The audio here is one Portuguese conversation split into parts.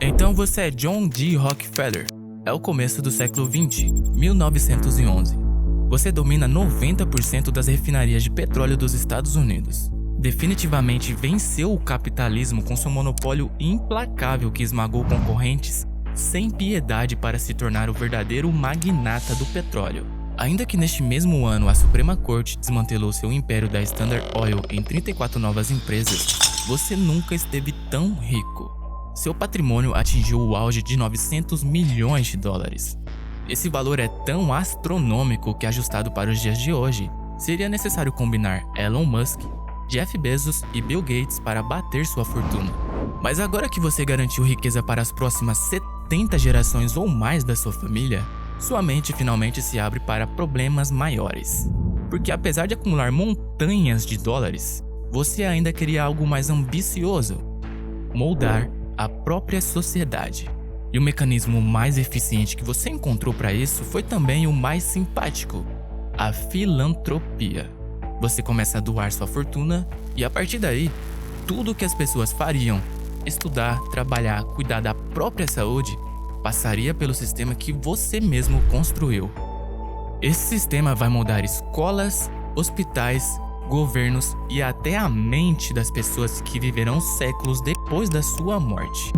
Então você é John D. Rockefeller. É o começo do século 20, 1911. Você domina 90% das refinarias de petróleo dos Estados Unidos. Definitivamente venceu o capitalismo com seu monopólio implacável que esmagou concorrentes sem piedade para se tornar o verdadeiro magnata do petróleo. Ainda que neste mesmo ano a Suprema Corte desmantelou seu império da Standard Oil em 34 novas empresas, você nunca esteve tão rico. Seu patrimônio atingiu o auge de 900 milhões de dólares. Esse valor é tão astronômico que, ajustado para os dias de hoje, seria necessário combinar Elon Musk, Jeff Bezos e Bill Gates para bater sua fortuna. Mas agora que você garantiu riqueza para as próximas 70 gerações ou mais da sua família, sua mente finalmente se abre para problemas maiores. Porque apesar de acumular montanhas de dólares, você ainda queria algo mais ambicioso: moldar a própria sociedade. E o mecanismo mais eficiente que você encontrou para isso foi também o mais simpático: a filantropia. Você começa a doar sua fortuna e a partir daí, tudo o que as pessoas fariam, estudar, trabalhar, cuidar da própria saúde, passaria pelo sistema que você mesmo construiu. Esse sistema vai moldar escolas, hospitais, governos e até a mente das pessoas que viverão séculos depois da sua morte.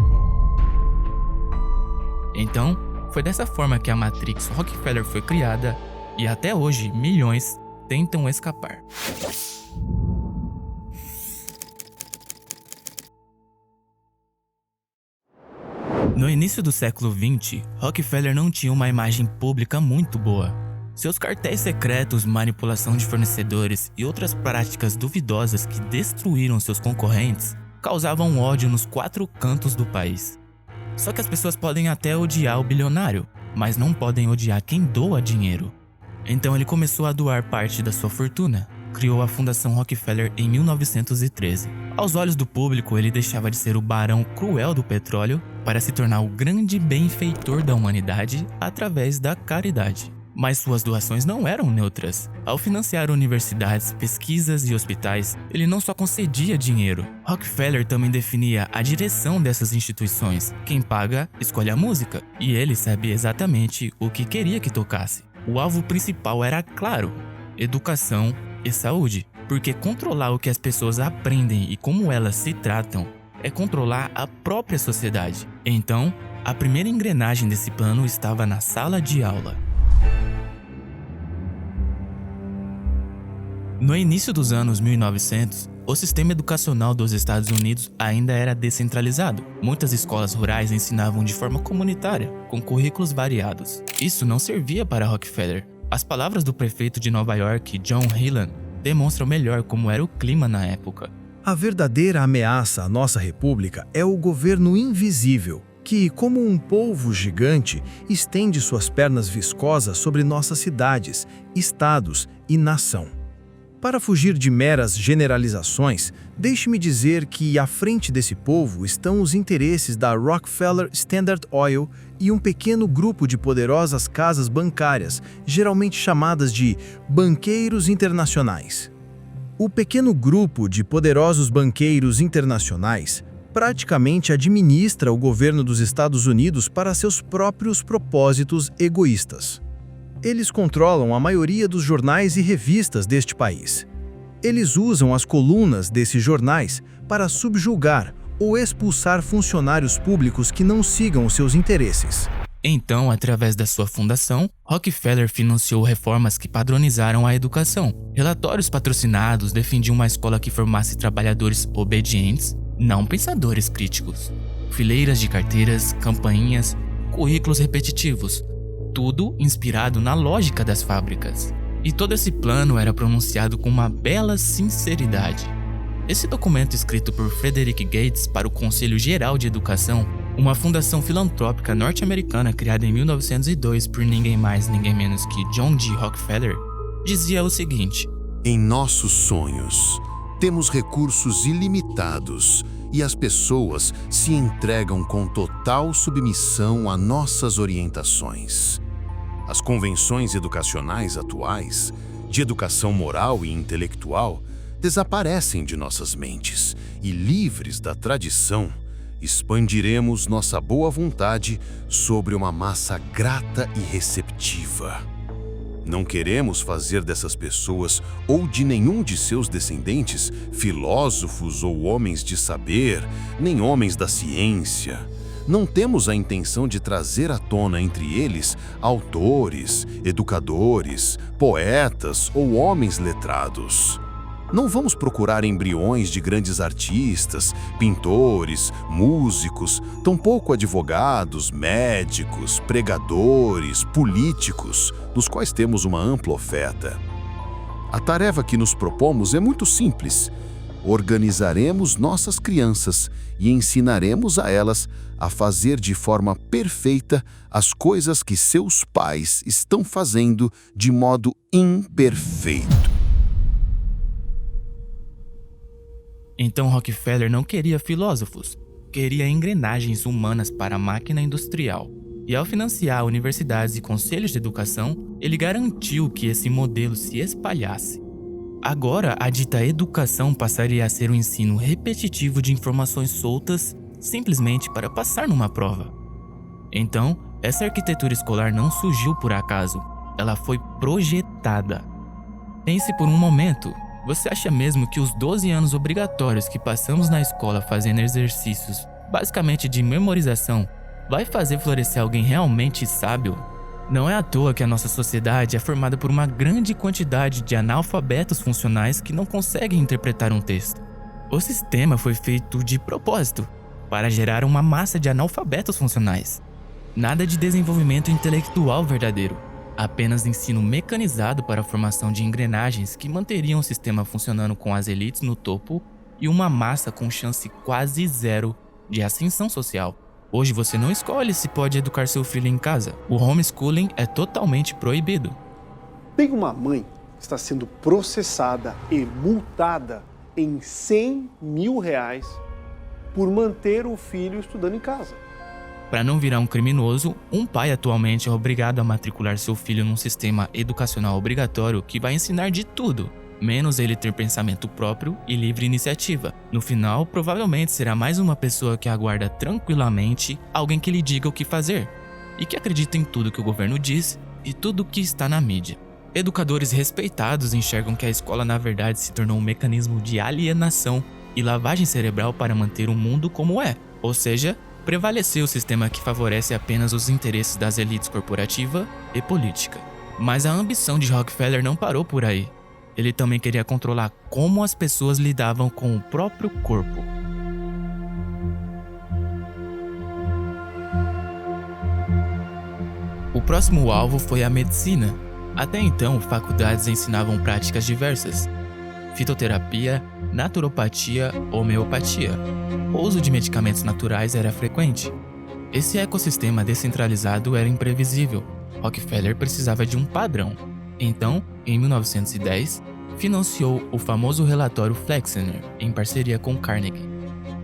Então, foi dessa forma que a Matrix Rockefeller foi criada e até hoje milhões tentam escapar. No início do século 20, Rockefeller não tinha uma imagem pública muito boa. Seus cartéis secretos, manipulação de fornecedores e outras práticas duvidosas que destruíram seus concorrentes causavam ódio nos 4 cantos do país. Só que as pessoas podem até odiar o bilionário, mas não podem odiar quem doa dinheiro. Então ele começou a doar parte da sua fortuna. Criou a Fundação Rockefeller em 1913. Aos olhos do público, ele deixava de ser o barão cruel do petróleo para se tornar o grande benfeitor da humanidade através da caridade. Mas suas doações não eram neutras. Ao financiar universidades, pesquisas e hospitais, ele não só concedia dinheiro. Rockefeller também definia a direção dessas instituições. Quem paga, escolhe a música. E ele sabia exatamente o que queria que tocasse. O alvo principal era claro: educação e saúde. Porque controlar o que as pessoas aprendem e como elas se tratam é controlar a própria sociedade. Então, a primeira engrenagem desse plano estava na sala de aula. No início dos anos 1900, o sistema educacional dos Estados Unidos ainda era descentralizado. Muitas escolas rurais ensinavam de forma comunitária, com currículos variados. Isso não servia para Rockefeller. As palavras do prefeito de Nova York, John Hewlett, demonstram melhor como era o clima na época. A verdadeira ameaça à nossa república é o governo invisível, que, como um polvo gigante, estende suas pernas viscosas sobre nossas cidades, estados e nação. Para fugir de meras generalizações, deixe-me dizer que à frente desse povo estão os interesses da Rockefeller Standard Oil e um pequeno grupo de poderosas casas bancárias, geralmente chamadas de banqueiros internacionais. O pequeno grupo de poderosos banqueiros internacionais praticamente administra o governo dos Estados Unidos para seus próprios propósitos egoístas. Eles controlam a maioria dos jornais e revistas deste país. Eles usam as colunas desses jornais para subjugar ou expulsar funcionários públicos que não sigam os seus interesses. Então, através da sua fundação, Rockefeller financiou reformas que padronizaram a educação. Relatórios patrocinados defendiam uma escola que formasse trabalhadores obedientes, não pensadores críticos. Fileiras de carteiras, campainhas, currículos repetitivos. Tudo inspirado na lógica das fábricas. E todo esse plano era pronunciado com uma bela sinceridade. Esse documento, escrito por Frederick Gates para o Conselho Geral de Educação, uma fundação filantrópica norte-americana criada em 1902 por ninguém mais, ninguém menos que John D. Rockefeller, dizia o seguinte: em nossos sonhos, temos recursos ilimitados e as pessoas se entregam com total submissão a nossas orientações. As convenções educacionais atuais, de educação moral e intelectual, desaparecem de nossas mentes e, livres da tradição, expandiremos nossa boa vontade sobre uma massa grata e receptiva. Não queremos fazer dessas pessoas ou de nenhum de seus descendentes filósofos ou homens de saber, nem homens da ciência. Não temos a intenção de trazer à tona entre eles autores, educadores, poetas ou homens letrados. Não vamos procurar embriões de grandes artistas, pintores, músicos, tampouco advogados, médicos, pregadores, políticos, dos quais temos uma ampla oferta. A tarefa que nos propomos é muito simples. Organizaremos nossas crianças e ensinaremos a elas a fazer de forma perfeita as coisas que seus pais estão fazendo de modo imperfeito. Então Rockefeller não queria filósofos, queria engrenagens humanas para a máquina industrial. E ao financiar universidades e conselhos de educação, ele garantiu que esse modelo se espalhasse. Agora, a dita educação passaria a ser um ensino repetitivo de informações soltas, simplesmente para passar numa prova. Então, essa arquitetura escolar não surgiu por acaso, ela foi projetada. Pense por um momento. Você acha mesmo que os 12 anos obrigatórios que passamos na escola fazendo exercícios, basicamente de memorização, vai fazer florescer alguém realmente sábio? Não é à toa que a nossa sociedade é formada por uma grande quantidade de analfabetos funcionais que não conseguem interpretar um texto. O sistema foi feito de propósito, para gerar uma massa de analfabetos funcionais. Nada de desenvolvimento intelectual verdadeiro. Apenas ensino mecanizado para a formação de engrenagens que manteriam o sistema funcionando com as elites no topo e uma massa com chance quase zero de ascensão social. Hoje você não escolhe se pode educar seu filho em casa. O homeschooling é totalmente proibido. Tem uma mãe que está sendo processada e multada em R$100 mil por manter o filho estudando em casa. Para não virar um criminoso, um pai atualmente é obrigado a matricular seu filho num sistema educacional obrigatório que vai ensinar de tudo, menos ele ter pensamento próprio e livre iniciativa. No final, provavelmente será mais uma pessoa que aguarda tranquilamente alguém que lhe diga o que fazer e que acredita em tudo que o governo diz e tudo que está na mídia. Educadores respeitados enxergam que a escola na verdade se tornou um mecanismo de alienação e lavagem cerebral para manter o mundo como é, ou seja, prevaleceu o sistema que favorece apenas os interesses das elites corporativa e política. Mas a ambição de Rockefeller não parou por aí. Ele também queria controlar como as pessoas lidavam com o próprio corpo. O próximo alvo foi a medicina. Até então, faculdades ensinavam práticas diversas: fitoterapia, naturopatia, homeopatia. O uso de medicamentos naturais era frequente. Esse ecossistema descentralizado era imprevisível. Rockefeller precisava de um padrão. Então, em 1910, financiou o famoso relatório Flexner, em parceria com Carnegie.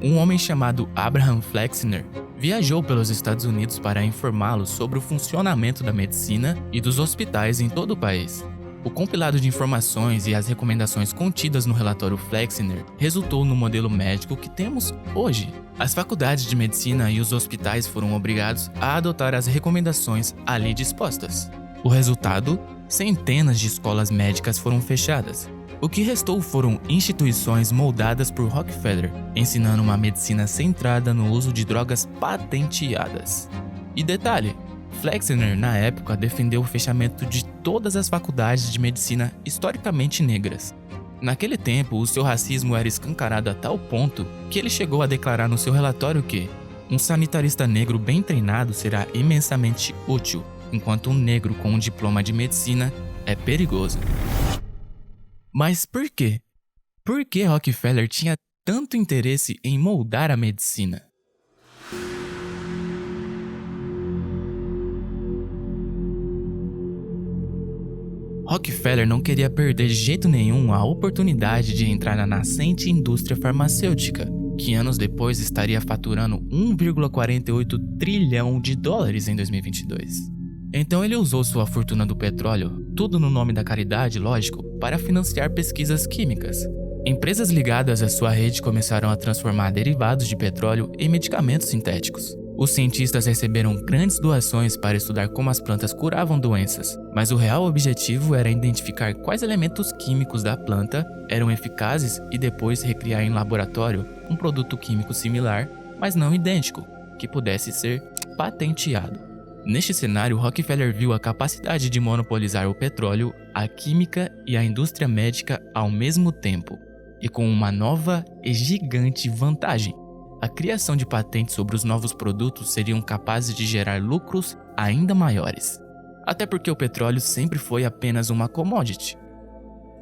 Um homem chamado Abraham Flexner viajou pelos Estados Unidos para informá-lo sobre o funcionamento da medicina e dos hospitais em todo o país. O compilado de informações e as recomendações contidas no relatório Flexner resultou no modelo médico que temos hoje. As faculdades de medicina e os hospitais foram obrigados a adotar as recomendações ali dispostas. O resultado? Centenas de escolas médicas foram fechadas. O que restou foram instituições moldadas por Rockefeller, ensinando uma medicina centrada no uso de drogas patenteadas. E detalhe, Flexner, na época, defendeu o fechamento de todas as faculdades de medicina historicamente negras. Naquele tempo, o seu racismo era escancarado a tal ponto que ele chegou a declarar no seu relatório que um sanitarista negro bem treinado será imensamente útil, enquanto um negro com um diploma de medicina é perigoso. Mas por quê? Por que Rockefeller tinha tanto interesse em moldar a medicina? Rockefeller não queria perder de jeito nenhum a oportunidade de entrar na nascente indústria farmacêutica, que anos depois estaria faturando 1,48 trilhão de dólares em 2022. Então ele usou sua fortuna do petróleo, tudo no nome da caridade, lógico, para financiar pesquisas químicas. Empresas ligadas à sua rede começaram a transformar derivados de petróleo em medicamentos sintéticos. Os cientistas receberam grandes doações para estudar como as plantas curavam doenças, mas o real objetivo era identificar quais elementos químicos da planta eram eficazes e depois recriar em laboratório um produto químico similar, mas não idêntico, que pudesse ser patenteado. Neste cenário, Rockefeller viu a capacidade de monopolizar o petróleo, a química e a indústria médica ao mesmo tempo, e com uma nova e gigante vantagem. A criação de patentes sobre os novos produtos seriam capazes de gerar lucros ainda maiores. Até porque o petróleo sempre foi apenas uma commodity.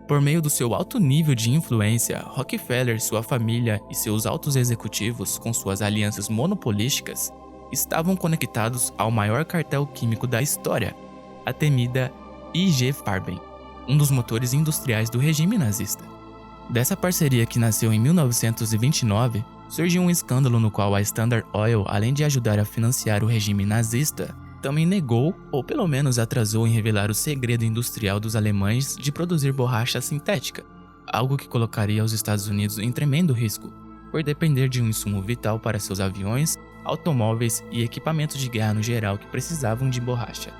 Por meio do seu alto nível de influência, Rockefeller, sua família e seus altos executivos, com suas alianças monopolísticas, estavam conectados ao maior cartel químico da história, a temida IG Farben, um dos motores industriais do regime nazista. Dessa parceria, que nasceu em 1929, surgiu um escândalo no qual a Standard Oil, além de ajudar a financiar o regime nazista, também negou, ou pelo menos atrasou em revelar o segredo industrial dos alemães de produzir borracha sintética, algo que colocaria os Estados Unidos em tremendo risco, por depender de um insumo vital para seus aviões, automóveis e equipamentos de guerra no geral que precisavam de borracha.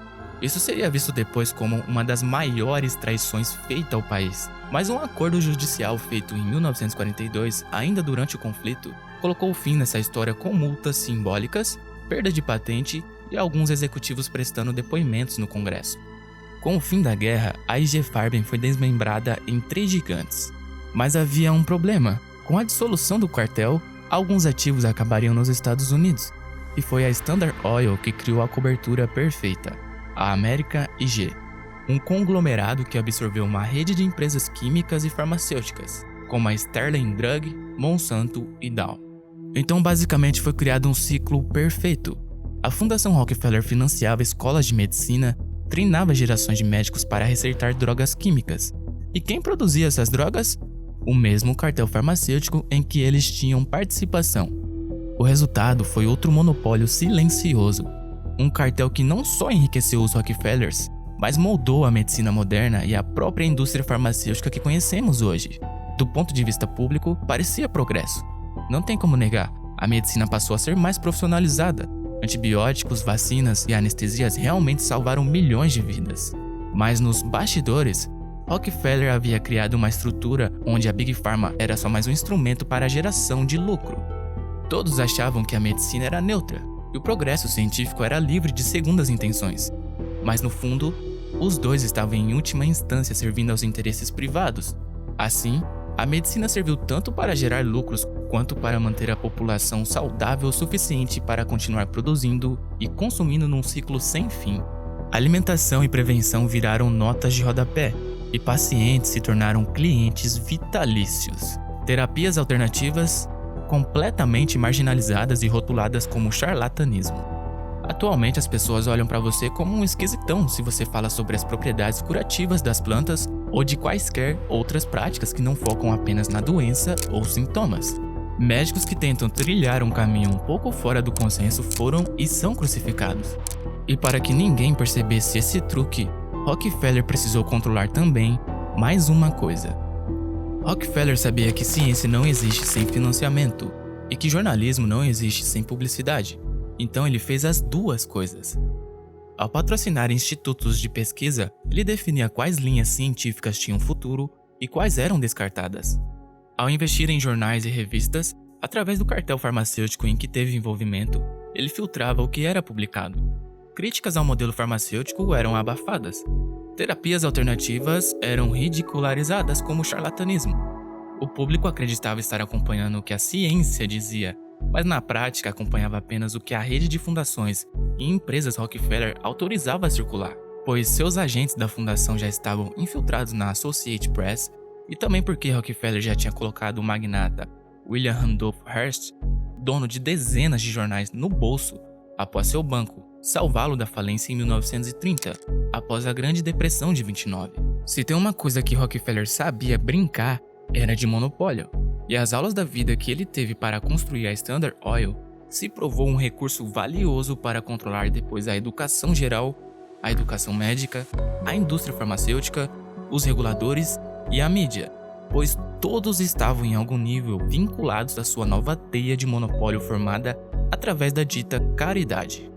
Isso seria visto depois como uma das maiores traições feitas ao país, mas um acordo judicial feito em 1942, ainda durante o conflito, colocou fim nessa história com multas simbólicas, perda de patente e alguns executivos prestando depoimentos no Congresso. Com o fim da guerra, a IG Farben foi desmembrada em 3 gigantes. Mas havia um problema. Com a dissolução do cartel, alguns ativos acabariam nos Estados Unidos, e foi a Standard Oil que criou a cobertura perfeita, a American IG, um conglomerado que absorveu uma rede de empresas químicas e farmacêuticas, como a Sterling Drug, Monsanto e Dow. Então basicamente foi criado um ciclo perfeito. A Fundação Rockefeller financiava escolas de medicina, treinava gerações de médicos para receitar drogas químicas. E quem produzia essas drogas? O mesmo cartel farmacêutico em que eles tinham participação. O resultado foi outro monopólio silencioso. Um cartel que não só enriqueceu os Rockefellers, mas moldou a medicina moderna e a própria indústria farmacêutica que conhecemos hoje. Do ponto de vista público, parecia progresso. Não tem como negar, a medicina passou a ser mais profissionalizada. Antibióticos, vacinas e anestesias realmente salvaram milhões de vidas. Mas nos bastidores, Rockefeller havia criado uma estrutura onde a Big Pharma era só mais um instrumento para a geração de lucro. Todos achavam que a medicina era neutra e o progresso científico era livre de segundas intenções. Mas no fundo, os dois estavam em última instância servindo aos interesses privados. Assim, a medicina serviu tanto para gerar lucros quanto para manter a população saudável o suficiente para continuar produzindo e consumindo num ciclo sem fim. Alimentação e prevenção viraram notas de rodapé e pacientes se tornaram clientes vitalícios. Terapias alternativas completamente marginalizadas e rotuladas como charlatanismo. Atualmente as pessoas olham para você como um esquisitão se você fala sobre as propriedades curativas das plantas ou de quaisquer outras práticas que não focam apenas na doença ou sintomas. Médicos que tentam trilhar um caminho um pouco fora do consenso foram e são crucificados. E para que ninguém percebesse esse truque, Rockefeller precisou controlar também mais uma coisa. Rockefeller sabia que ciência não existe sem financiamento e que jornalismo não existe sem publicidade. Então ele fez as duas coisas. Ao patrocinar institutos de pesquisa, ele definia quais linhas científicas tinham futuro e quais eram descartadas. Ao investir em jornais e revistas, através do cartel farmacêutico em que teve envolvimento, ele filtrava o que era publicado. Críticas ao modelo farmacêutico eram abafadas. Terapias alternativas eram ridicularizadas como charlatanismo. O público acreditava estar acompanhando o que a ciência dizia, mas na prática acompanhava apenas o que a rede de fundações e empresas Rockefeller autorizava a circular, pois seus agentes da fundação já estavam infiltrados na Associated Press e também porque Rockefeller já tinha colocado o magnata William Randolph Hearst, dono de dezenas de jornais, no bolso após seu banco salvá-lo da falência em 1930, após a Grande Depressão de 29. Se tem uma coisa que Rockefeller sabia brincar, era de monopólio. E as aulas da vida que ele teve para construir a Standard Oil se provou um recurso valioso para controlar depois a educação geral, a educação médica, a indústria farmacêutica, os reguladores e a mídia. pois todos estavam em algum nível vinculados à sua nova teia de monopólio formada através da dita caridade.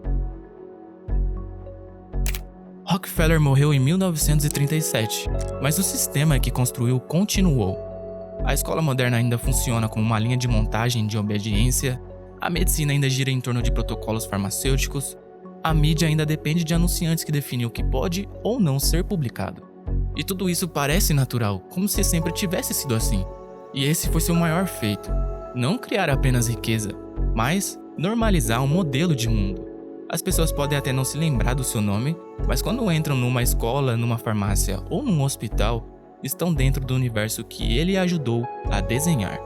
Rockefeller morreu em 1937, mas o sistema que construiu continuou. A escola moderna ainda funciona como uma linha de montagem de obediência, a medicina ainda gira em torno de protocolos farmacêuticos, a mídia ainda depende de anunciantes que definem o que pode ou não ser publicado. E tudo isso parece natural, como se sempre tivesse sido assim. E esse foi seu maior feito: não criar apenas riqueza, mas normalizar um modelo de mundo. As pessoas podem até não se lembrar do seu nome, mas quando entram numa escola, numa farmácia ou num hospital, estão dentro do universo que ele ajudou a desenhar.